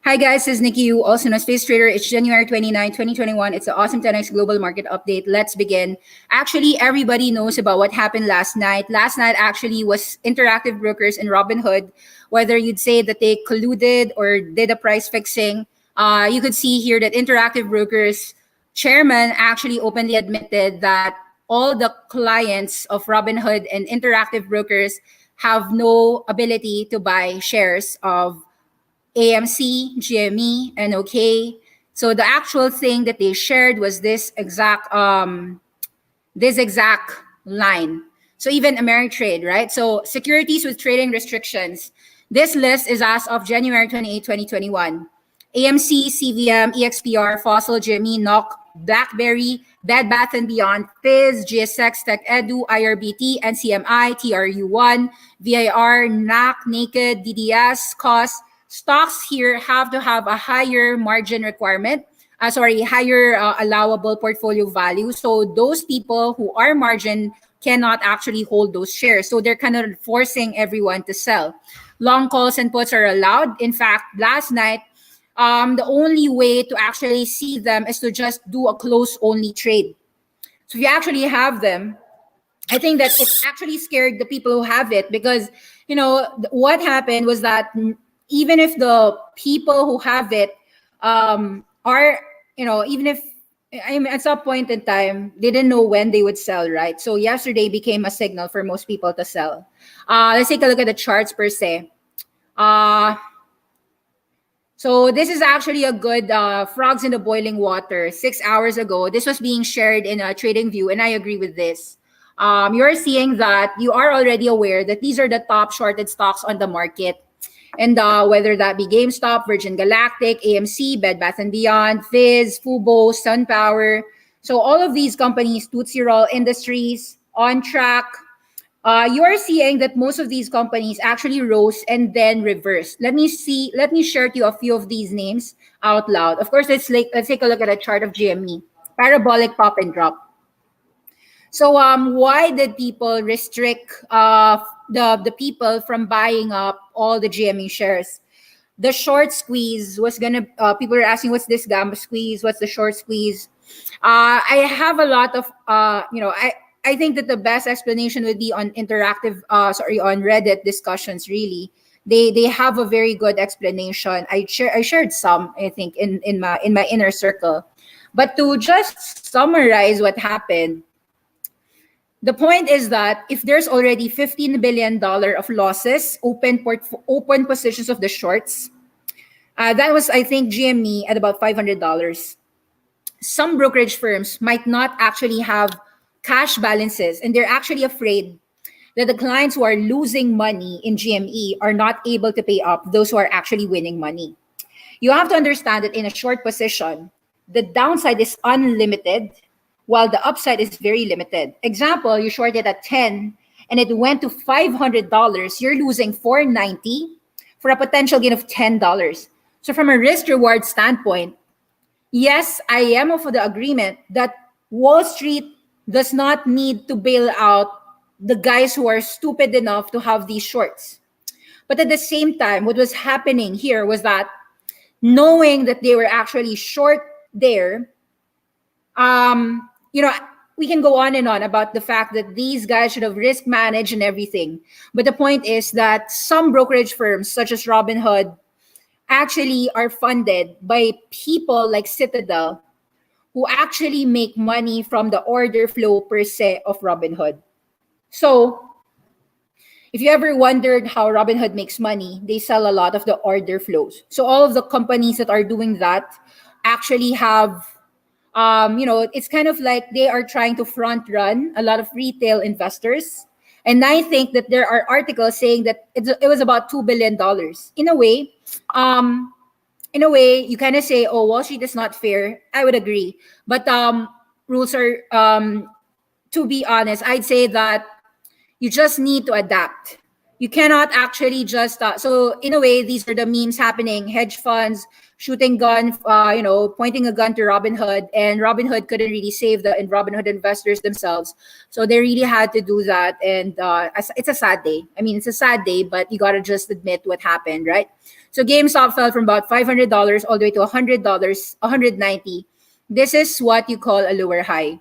Hi guys, this is Nikki, you also know Space Trader. It's January 29, 2021. It's the Awesome 10x Global Market Update. Let's begin. Actually, everybody knows about what happened last night. Last night actually was Interactive Brokers and Robinhood. Whether you'd say that they colluded or did a price fixing, you could see here that Interactive Brokers chairman actually openly admitted that all the clients of Robinhood and Interactive Brokers have no ability to buy shares of AMC, GME, and OK. So the actual thing that they shared was this exact line. So even Ameritrade, right? So securities with trading restrictions. This list is as of January 28, 2021. AMC, CVM, EXPR, Fossil, GME, NOC, BlackBerry, Bed Bath & Beyond, Fizz, GSX, Tech Edu, IRBT, NCMI, TRU1, VIR, NAC, Naked, DDS, COS. Stocks here have to have a higher margin requirement, higher allowable portfolio value. So those people who are margin cannot actually hold those shares. So they're kind of forcing everyone to sell. Long calls and puts are allowed. In fact, last night, the only way to actually see them is to just do a close only trade. So if you actually have them, I think that it actually scared the people who have it because, what happened was that even if the people who have it are, even if at some point in time, they didn't know when they would sell, right? So yesterday became a signal for most people to sell. Let's take a look at the charts per se. So this is actually a good frogs in the boiling water. 6 hours ago, this was being shared in a trading view, and I agree with this. You're seeing that you are already aware that these are the top shorted stocks on the market. And whether that be GameStop, Virgin Galactic, AMC, Bed Bath & Beyond, Fizz, Fubo, SunPower. So all of these companies, Tootsie Roll Industries, On Track, you are seeing that most of these companies actually rose and then reversed. Let me share to you a few of these names out loud. Of course, let's take a look at a chart of GME. Parabolic pop and drop. So why did people restrict the people from buying up all the GME shares? The short squeeze was gonna. People are asking, what's this gamma squeeze? What's the short squeeze? I have a lot of I think that the best explanation would be on on Reddit discussions. Really, they have a very good explanation. I shared some, I think, in my inner circle. But to just summarize what happened, the point is that if there's already $15 billion of losses, open positions of the shorts, that was, I think, GME at about $500. Some brokerage firms might not actually have cash balances, and they're actually afraid that the clients who are losing money in GME are not able to pay up those who are actually winning money. You have to understand that in a short position, the downside is unlimited, while the upside is very limited. Example, you shorted at 10 and it went to $500, you're losing $490 for a potential gain of $10. So from a risk reward standpoint, yes, I am of the agreement that Wall Street does not need to bail out the guys who are stupid enough to have these shorts. But at the same time, what was happening here was that knowing that they were actually short there, we can go on and on about the fact that these guys should have risk managed and everything. But the point is that some brokerage firms, such as Robinhood, actually are funded by people like Citadel, who actually make money from the order flow per se of Robinhood. So if you ever wondered how Robinhood makes money, they sell a lot of the order flows. So all of the companies that are doing that actually have it's kind of like they are trying to front run a lot of retail investors. And I think that there are articles saying that it was about $2 billion. In a way, you kind of say, oh, Wall Street is not fair. I would agree. But rules are, to be honest, I'd say that you just need to adapt. You cannot actually just, so in a way, these are the memes happening. Hedge funds shooting gun, pointing a gun to Robinhood, and Robinhood couldn't really save the and Robinhood investors themselves, so they really had to do that. And it's a sad day. I mean, it's a sad day, but you gotta just admit what happened, right? So GameStop fell from about $500 all the way to $100, 190. This is what you call a lower high.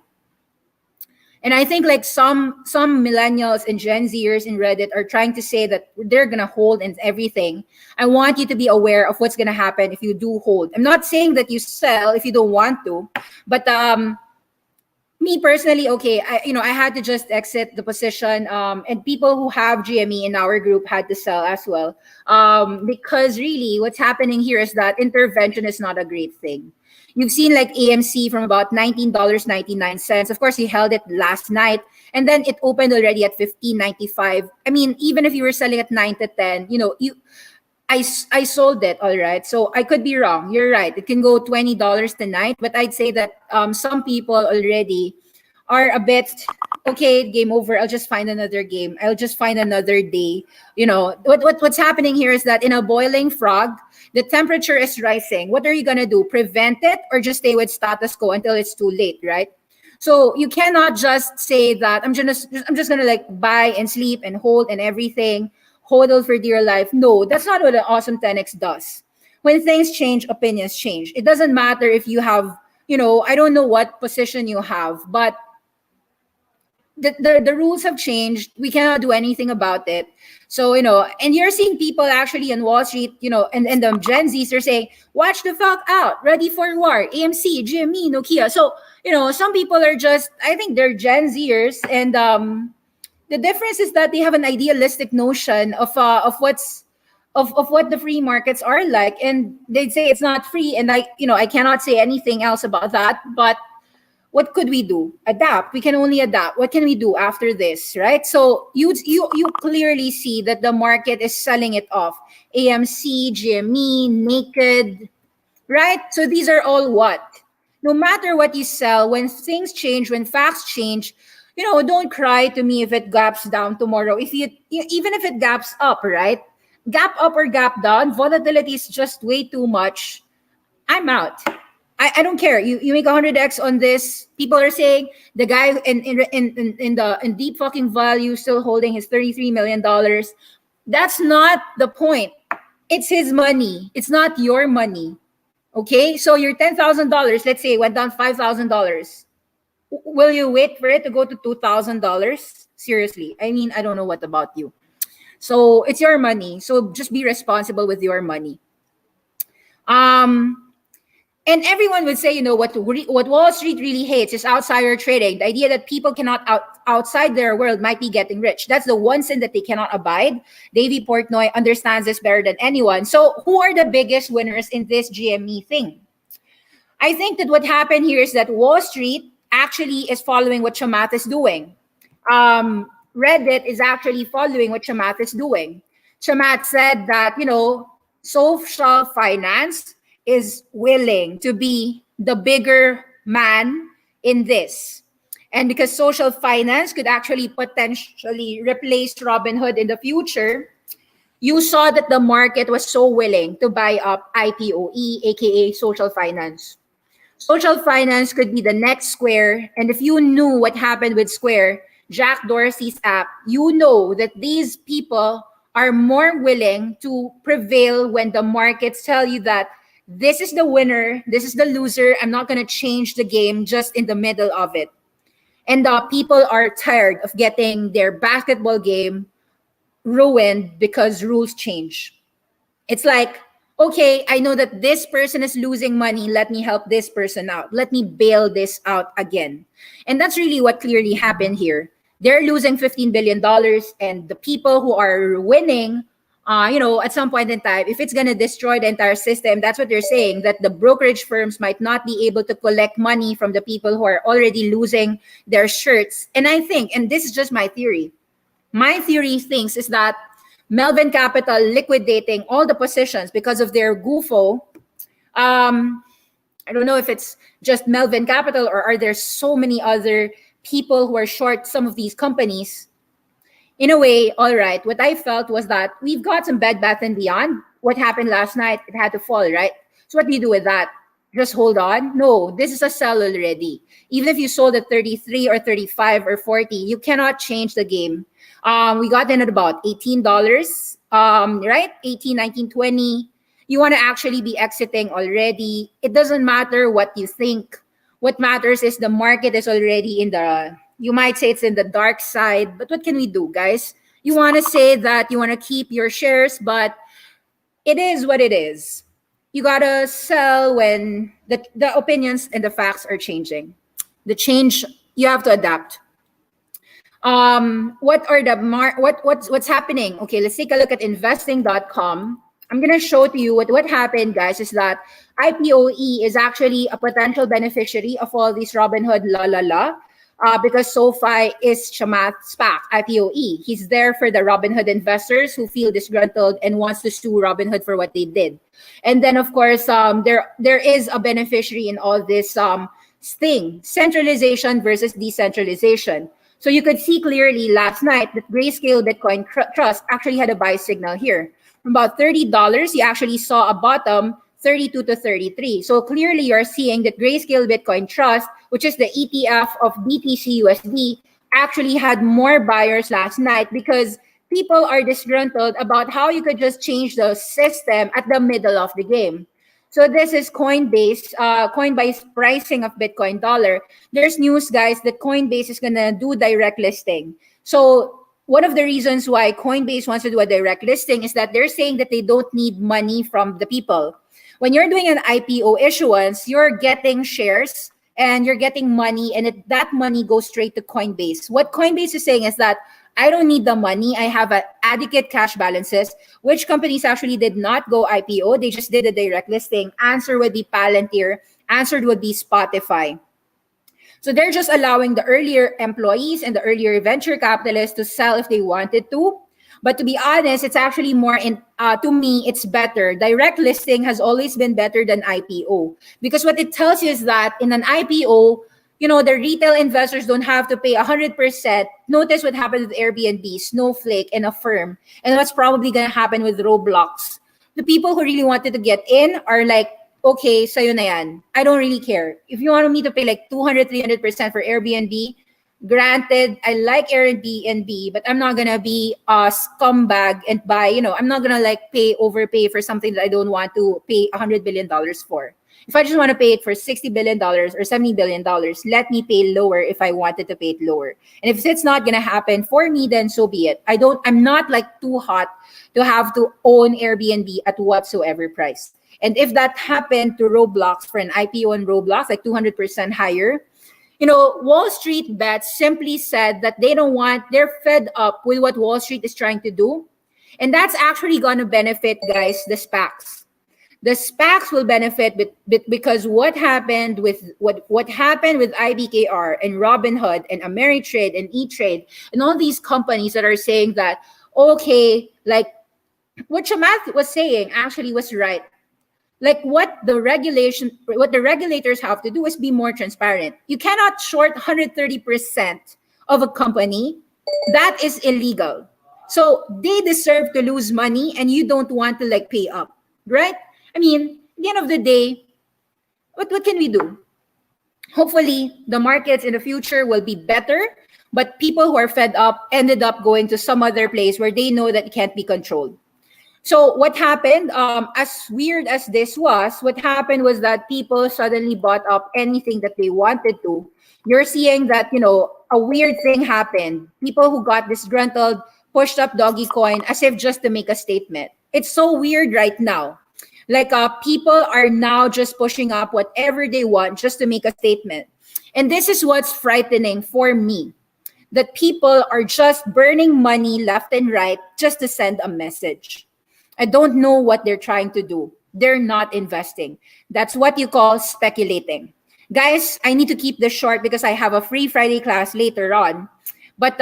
And I think like some millennials and Gen Zers in Reddit are trying to say that they're gonna hold and everything. I want you to be aware of what's gonna happen if you do hold. I'm not saying that you sell if you don't want to, but me personally, okay, I had to just exit the position, and people who have GME in our group had to sell as well, because really what's happening here is that intervention is not a great thing. You've seen like AMC from about $19.99. Of course, he held it last night, and then it opened already at $15.95. I mean, even if you were selling at 9 to 10, I sold it, all right. So I could be wrong. You're right. It can go $20 tonight, but I'd say that some people already are a bit okay. Game over. I'll just find another game. I'll just find another day. What's happening here is that in a boiling frog, the temperature is rising. What are you gonna do? Prevent it or just stay with status quo until it's too late, right? So you cannot just say that I'm just gonna like buy and sleep and hold and everything. Hodl for dear life. No, that's not what an awesome 10x does. When things change, opinions change. It doesn't matter if you have, I don't know what position you have, but the rules have changed. We cannot do anything about it. So, and you're seeing people actually on Wall Street, and the Gen Zs are saying, watch the fuck out, ready for war, AMC, GME, Nokia. So, some people are just, I think they're Gen Zers, and the difference is that they have an idealistic notion of what the free markets are like, and they'd say it's not free. And I cannot say anything else about that. But what could we do? Adapt. We can only adapt. What can we do after this, right? So you clearly see that the market is selling it off. AMC, GME, Naked, right? So these are all what? No matter what you sell, when things change, when facts change, don't cry to me if it gaps down tomorrow. Even if it gaps up, right? Gap up or gap down, volatility is just way too much. I'm out. I don't care. You make 100x on this. People are saying the guy in deep fucking value still holding his $33 million. That's not the point. It's his money. It's not your money. Okay, so your $10,000, let's say, went down $5,000. Will you wait for it to go to $2,000? Seriously, I mean, I don't know what about you. So it's your money. So just be responsible with your money. And everyone would say, what Wall Street really hates is outsider trading. The idea that people cannot outside their world might be getting rich. That's the one sin that they cannot abide. Davey Portnoy understands this better than anyone. So who are the biggest winners in this GME thing? I think that what happened here is that Wall Street actually is following what Chamath is doing. Reddit is actually following what Chamath is doing. Chamath said that, social finance is willing to be the bigger man in this. And because social finance could actually potentially replace Robinhood in the future, you saw that the market was so willing to buy up IPOE, aka social finance. Social finance could be the next Square. And if you knew what happened with Square, Jack Dorsey's app, you know that these people are more willing to prevail when the markets tell you that this is the winner, this is the loser. I'm not going to change the game just in the middle of it. And people are tired of getting their basketball game ruined because rules change. It's like, okay, I know that this person is losing money. Let me help this person out. Let me bail this out again. And that's really what clearly happened here. They're losing $15 billion, and the people who are winning, at some point in time, if it's going to destroy the entire system, that's what they're saying, that the brokerage firms might not be able to collect money from the people who are already losing their shirts. And I think, and this is just my theory thinks is that Melvin Capital liquidating all the positions because of their goofo. I don't know if it's just Melvin Capital or are there so many other people who are short some of these companies. In a way, all right, what I felt was that we've got some Bed Bath & Beyond. What happened last night, it had to fall, right? So So what do you do with that? Just hold on? No, this is a sell already. Even if you sold at 33 or 35 or 40, you cannot change the game. We got in at about $18, right? 18, 19, 20. You want to actually be exiting already. It doesn't matter what you think. What matters is the market is already in the, you might say it's in the dark side, but what can we do, guys? You want to say that you want to keep your shares, but it is what it is. You gotta sell when the opinions and the facts are changing. The change, you have to adapt. What are the what's happening? Okay, let's take a look at investing.com. I'm gonna show to you what happened, guys, is that IPOE is actually a potential beneficiary of all these Robinhood la la la. Because SoFi is Chamath's SPAC, IPOE. He's there for the Robinhood investors who feel disgruntled and wants to sue Robinhood for what they did. And then, of course, there is a beneficiary in all this thing, centralization versus decentralization. So you could see clearly last night that Grayscale Bitcoin Trust actually had a buy signal here. From about $30, you actually saw a bottom 32 to 33. So clearly you're seeing that Grayscale Bitcoin Trust, which is the ETF of BTC USD, actually had more buyers last night because people are disgruntled about how you could just change the system at the middle of the game. So this is Coinbase pricing of Bitcoin dollar. There's news, guys, that Coinbase is gonna do direct listing. So one of the reasons why Coinbase wants to do a direct listing is that they're saying that they don't need money from the people. When you're doing an IPO issuance, you're getting shares and you're getting money, and that money goes straight to Coinbase. What Coinbase is saying is that I don't need the money. I have adequate cash balances, which companies actually did not go IPO. They just did a direct listing. Answer would be Palantir. Answered would be Spotify. So they're just allowing the earlier employees and the earlier venture capitalists to sell if they wanted to. But to be honest, it's actually more to me, it's better. Direct listing has always been better than IPO because what it tells you is that in an IPO, the retail investors don't have to pay 100%. Notice what happened with Airbnb, Snowflake, and Affirm, and what's probably going to happen with Roblox. The people who really wanted to get in are like, okay, sayo na yan. I don't really care. If you want me to pay like 200, 300% for Airbnb, granted, I like Airbnb, but I'm not gonna be a scumbag and buy, I'm not gonna like overpay for something that I don't want to pay $100 billion for. If I just want to pay it for $60 billion or $70 billion, let me pay lower if I wanted to pay it lower. And if it's not gonna happen for me, then so be it. I'm not like too hot to have to own Airbnb at whatsoever price. And if that happened to Roblox for an IPO on Roblox, like 200% higher, Wall Street Bets simply said that they're fed up with what Wall Street is trying to do. And that's actually going to benefit, guys, the SPACs. The SPACs will benefit because what happened with IBKR and Robinhood and Ameritrade and E-Trade and all these companies that are saying that, okay, like what Chamath was saying actually was right. Like what the regulators have to do is be more transparent. You cannot short 130% of a company. That is illegal. So they deserve to lose money and you don't want to like pay up, right? I mean, at the end of the day, what can we do? Hopefully the markets in the future will be better, but people who are fed up ended up going to some other place where they know that it can't be controlled. So what happened, as weird as this was, what happened was that people suddenly bought up anything that they wanted to. You're seeing that, a weird thing happened. People who got disgruntled pushed up Doggy Coin as if just to make a statement. It's so weird right now. Like people are now just pushing up whatever they want just to make a statement. And this is what's frightening for me. That people are just burning money left and right just to send a message. I don't know what they're trying to do. They're not investing. That's what you call speculating. Guys, I need to keep this short because I have a free Friday class later on. But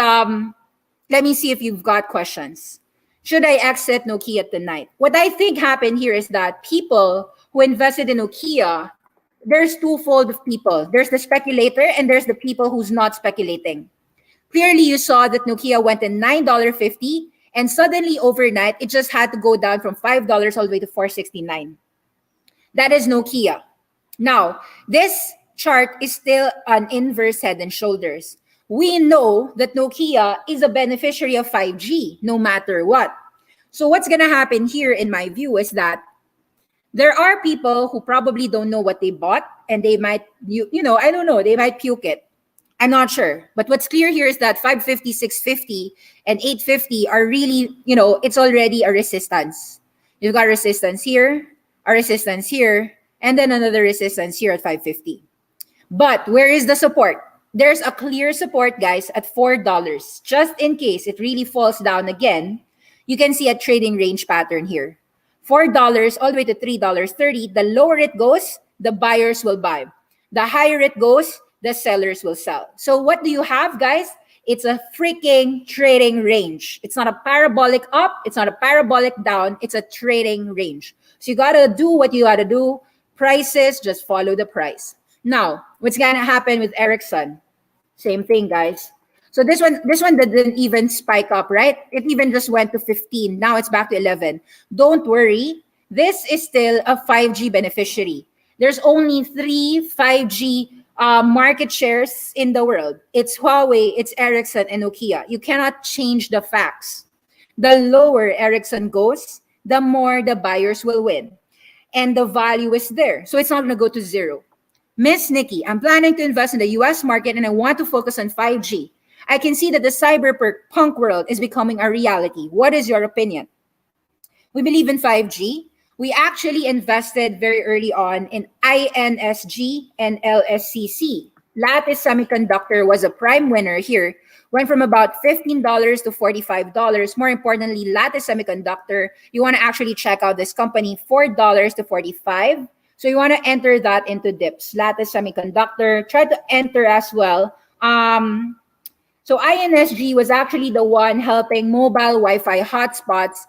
let me see if you've got questions. Should I exit Nokia tonight? What I think happened here is that people who invested in Nokia, there's twofold of people. There's the speculator and there's the people who's not speculating. Clearly, you saw that Nokia went in $9.50 and suddenly overnight, it just had to go down from $5 all the way to $4.69. That is Nokia. Now, this chart is still an inverse head and shoulders. We know that Nokia is a beneficiary of 5G no matter what. So what's going to happen here in my view is that there are people who probably don't know what they bought and they might, I don't know, they might puke it. I'm not sure. But what's clear here is that 550, 650, and 850 are really, it's already a resistance. You've got resistance here, a resistance here, and then another resistance here at 550. But where is the support? There's a clear support, guys, at $4. Just in case it really falls down again, you can see a trading range pattern here. $4 all the way to $3.30. The lower it goes, the buyers will buy. The higher it goes, the sellers will sell. So what do you have, guys? It's a freaking trading range. It's not a parabolic up. It's not a parabolic down. It's a trading range. So you got to do what you got to do. Prices, just follow the price. Now, what's going to happen with Ericsson? Same thing, guys. So this one didn't even spike up, right? It even just went to 15. Now it's back to 11. Don't worry. This is still a 5G beneficiary. There's only 3 5G market shares in the world. It's Huawei, it's Ericsson, and Nokia. You cannot change the facts. The lower Ericsson goes, the more the buyers will win. And the value is there. So it's not going to go to zero. Miss Nikki, I'm planning to invest in the US market and I want to focus on 5G. I can see that the cyberpunk world is becoming a reality. What is your opinion? We believe in 5G. We actually invested very early on in INSG and LSCC. Lattice Semiconductor was a prime winner here. Went from about $15 to $45. More importantly, Lattice Semiconductor, you want to actually check out this company, $4 to $45. So you want to enter that into dips. Lattice Semiconductor, try to enter as well. So INSG was actually the one helping mobile Wi-Fi hotspots.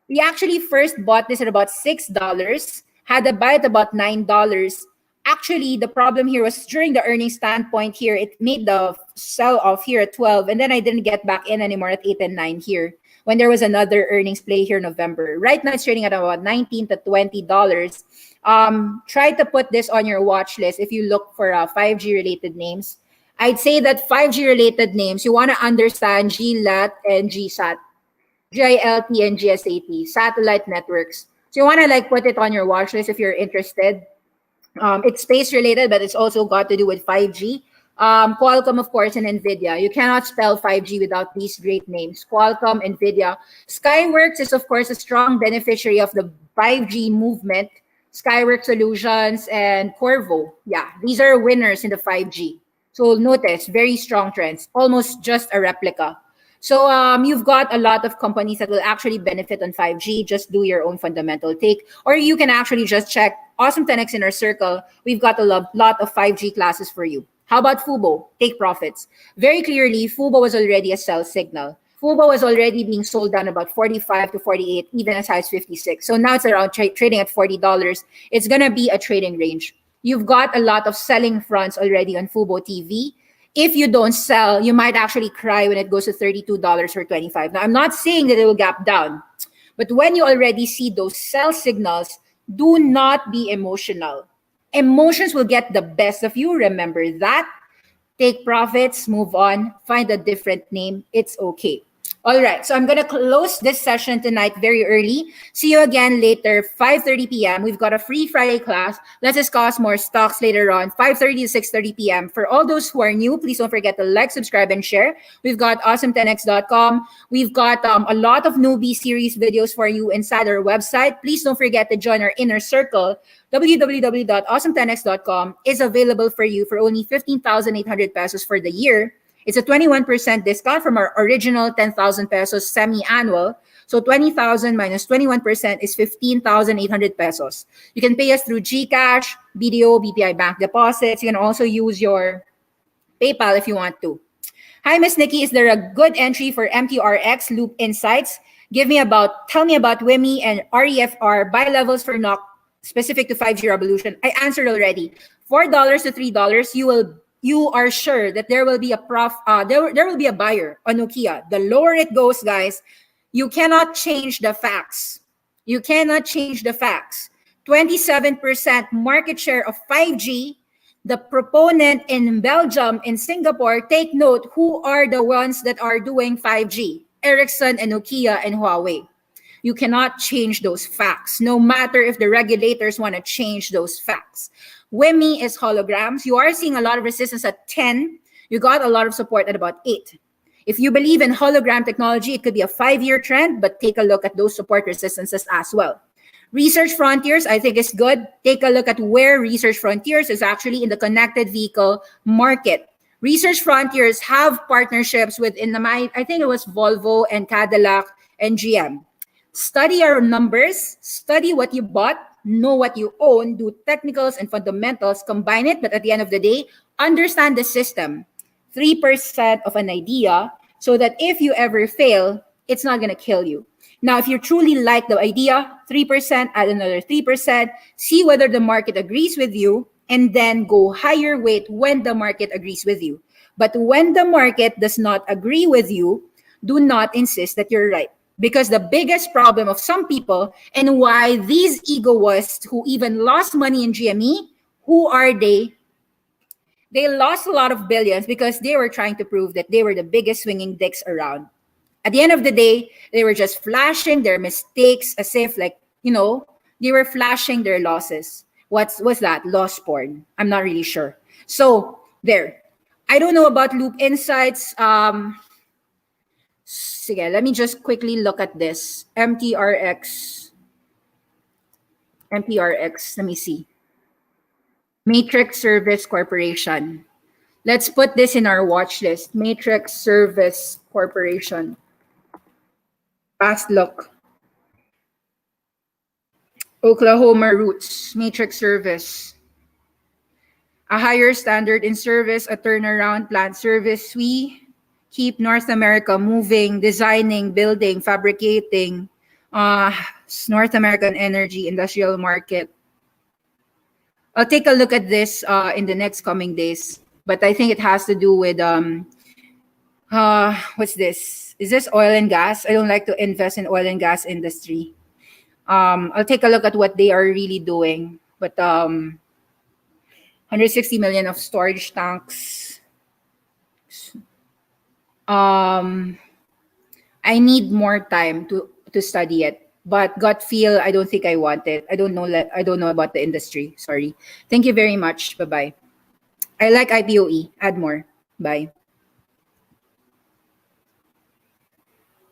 We actually first bought this at about $6, had a buy at about $9. Actually, the problem here was during the earnings standpoint here, it made the sell off here at 12, and then I didn't get back in anymore at 8 and 9 here when there was another earnings play here in November. Right now, it's trading at about $19 to $20. Try to put this on your watch list if you look for 5G related names. I'd say that 5G related names, you want to understand GLAT and GSAT, GILT and GSAT, satellite networks. So you want to put it on your watch list if you're interested. It's space related, but it's also got to do with 5G. Qualcomm, of course, and NVIDIA. You cannot spell 5G without these great names. Qualcomm, NVIDIA. Skyworks is, of course, a strong beneficiary of the 5G movement. Skyworks Solutions and Corvo. Yeah, these are winners in the 5G. So notice, very strong trends, almost just a replica. So you've got a lot of companies that will actually benefit on 5G. Just do your own fundamental take. Or you can actually just check Awesome 10X Inner Circle. We've got a lot of 5G classes for you. How about Fubo? Take profits. Very clearly, Fubo was already a sell signal. Fubo was already being sold down about 45 to 48, even as high as 56. So now it's around trading at $40. It's going to be a trading range. You've got a lot of selling fronts already on Fubo TV. If you don't sell, you might actually cry when it goes to $32 or $25. Now, I'm not saying that it will gap down, but when you already see those sell signals, do not be emotional. Emotions will get the best of you. Remember that. Take profits, move on, find a different name. It's okay. All right, so I'm going to close this session tonight very early. See you again later, 5:30 p.m. We've got a free Friday class. Let's discuss more stocks later on, 5:30 to 6:30 p.m. For all those who are new, please don't forget to like, subscribe, and share. We've got awesome10x.com. We've got a lot of newbie series videos for you inside our website. Please don't forget to join our inner circle. www.awesome10x.com is available for you for only 15,800 pesos for the year. It's a 21% discount from our original 10,000 pesos semi-annual. So 20,000 minus 21% is 15,800 pesos. You can pay us through GCash, BDO, BPI bank deposits. You can also use your PayPal if you want to. Hi, Miss Nikki. Is there a good entry for MTRX Loop Insights? Tell me about WIMI and REFR buy levels for NOC specific to 5G revolution. I answered already. $4 to $3, you are sure that there will be a there will be a buyer on Nokia. The lower it goes, guys, you cannot change the facts. You cannot change the facts. 27% market share of 5G. The proponent in Belgium, in Singapore, take note who are the ones that are doing 5G: Ericsson and Nokia and Huawei. You cannot change those facts, no matter if the regulators want to change those facts. WIMI is holograms. You are seeing a lot of resistance at 10. You got a lot of support at about 8. If you believe in hologram technology, it could be a 5-year trend, but take a look at those support resistances as well. Research Frontiers, I think, is good. Take a look at where Research Frontiers is actually in the connected vehicle market. Research Frontiers have partnerships with, I think it was Volvo and Cadillac and GM. Study your numbers, study what you bought, know what you own, do technicals and fundamentals, combine it, but at the end of the day, understand the system. 3% of an idea, so that if you ever fail, it's not going to kill you. Now, if you truly like the idea, 3%, add another 3%, see whether the market agrees with you, and then go higher weight when the market agrees with you. But when the market does not agree with you, do not insist that you're right. Because the biggest problem of some people, and why these egoists who even lost money in GME, who are they? They lost a lot of billions because they were trying to prove that they were the biggest swinging dicks around. At the end of the day, they were just flashing their mistakes as if, like, they were flashing their losses. What's that? Loss porn. I'm not really sure. So there. I don't know about Loop Insights. Sige, let me just quickly look at this. MTRX. Let me see. Matrix Service Corporation. Let's put this in our watch list. Matrix Service Corporation. Fast look. Oklahoma roots. Matrix Service. A higher standard in service, a turnaround plant service. We keep North America moving, designing, building, fabricating. North American energy industrial market. I'll take a look at this in the next coming days. But I think it has to do with, what's this? Is this oil and gas? I don't like to invest in oil and gas industry. I'll take a look at what they are really doing. But 160 million of storage tanks. I need more time to study it. But gut feel, I don't think I want it. I don't know about the industry. Sorry. Thank you very much. Bye-bye. I like IPOE. Add more. Bye.